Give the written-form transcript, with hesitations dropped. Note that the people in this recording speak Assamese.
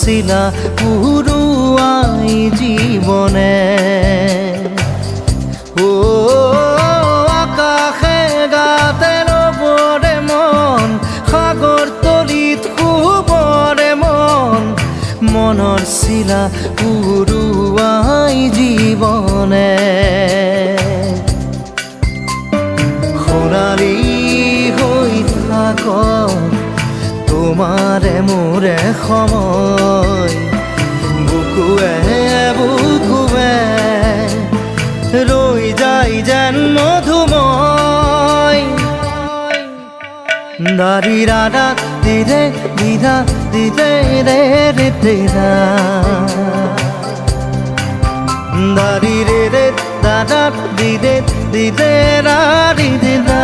শিলা পুৰুয়াই জীবনে ও আকাশে গাতে ৰবৰে মন সাগৰ তলিত শুবৰে মন মনৰ শিলা পুৰুয়াই জীবনে সোণালী হৈ থাক তোমাৰে মোৰে সময় বুকুৱে বুকুৱে ৰৈ যায় যেন মধুময় দাৰি ৰাধা দিদে দিদা দিদে ৰে ৰে দিদা দাৰি ৰে ৰে দাদা দিদে দিদে ৰা দিদা